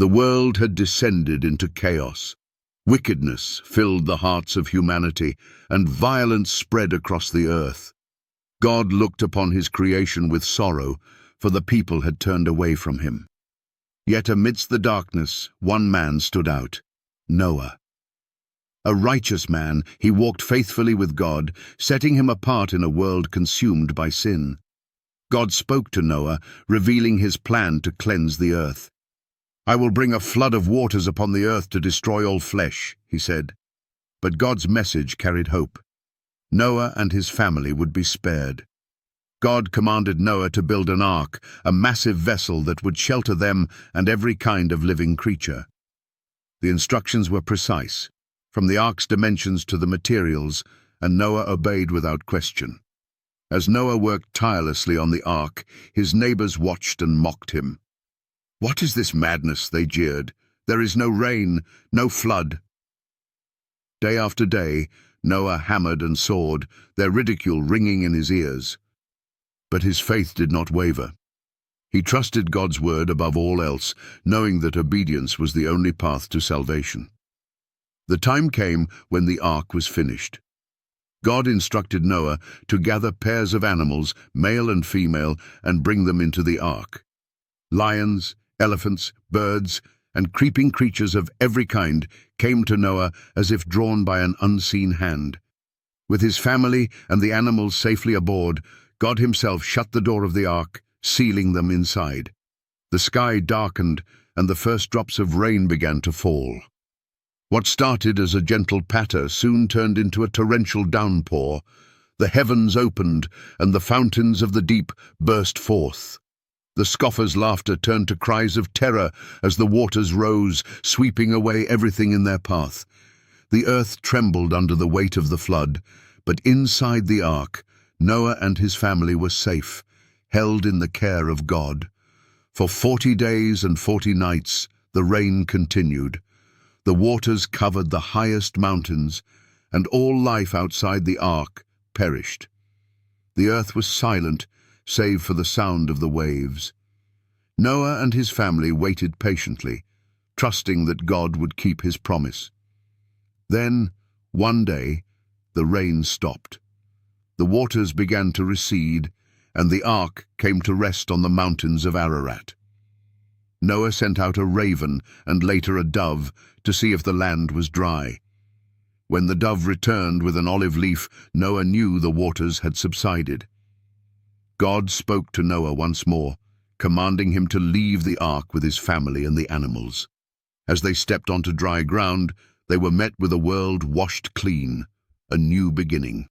The world had descended into chaos. Wickedness filled the hearts of humanity, and violence spread across the earth. God looked upon his creation with sorrow, for the people had turned away from him. Yet amidst the darkness, one man stood out: Noah. A righteous man, he walked faithfully with God, setting him apart in a world consumed by sin. God spoke to Noah, revealing his plan to cleanse the earth. "I will bring a flood of waters upon the earth to destroy all flesh," he said. But God's message carried hope. Noah and his family would be spared. God commanded Noah to build an ark, a massive vessel that would shelter them and every kind of living creature. The instructions were precise, from the ark's dimensions to the materials, and Noah obeyed without question. As Noah worked tirelessly on the ark, his neighbors watched and mocked him. "What is this madness?" they jeered. "There is no rain, no flood." Day after day, Noah hammered and sawed, their ridicule ringing in his ears. But his faith did not waver. He trusted God's word above all else, knowing that obedience was the only path to salvation. The time came when the ark was finished. God instructed Noah to gather pairs of animals, male and female, and bring them into the ark. Lions, elephants, birds, and creeping creatures of every kind came to Noah as if drawn by an unseen hand. With his family and the animals safely aboard, God himself shut the door of the ark, sealing them inside. The sky darkened, and the first drops of rain began to fall. What started as a gentle patter soon turned into a torrential downpour. The heavens opened, and the fountains of the deep burst forth. The scoffers' laughter turned to cries of terror as the waters rose, sweeping away everything in their path. The earth trembled under the weight of the flood, but inside the ark, Noah and his family were safe, held in the care of God. For 40 days and 40 nights, the rain continued. The waters covered the highest mountains, and all life outside the ark perished. The earth was silent, save for the sound of the waves. Noah and his family waited patiently, trusting that God would keep his promise. Then, one day, the rain stopped. The waters began to recede, and the ark came to rest on the mountains of Ararat. Noah sent out a raven and later a dove to see if the land was dry. When the dove returned with an olive leaf, Noah knew the waters had subsided. God spoke to Noah once more, commanding him to leave the ark with his family and the animals. As they stepped onto dry ground, they were met with a world washed clean, a new beginning.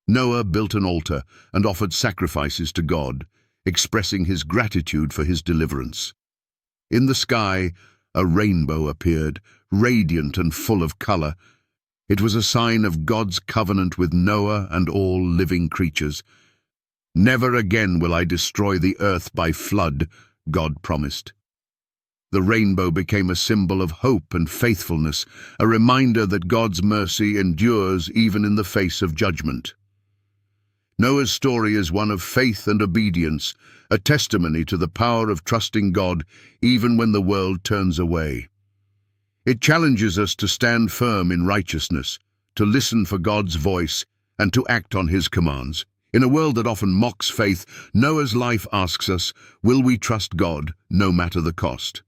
Noah built an altar and offered sacrifices to God, expressing his gratitude for his deliverance. In the sky, a rainbow appeared, radiant and full of color. It was a sign of God's covenant with Noah and all living creatures. "Never again will I destroy the earth by flood," God promised. The rainbow became a symbol of hope and faithfulness, a reminder that God's mercy endures even in the face of judgment. Noah's story is one of faith and obedience, a testimony to the power of trusting God even when the world turns away. It challenges us to stand firm in righteousness, to listen for God's voice, and to act on his commands. In a world that often mocks faith, Noah's life asks us, will we trust God no matter the cost?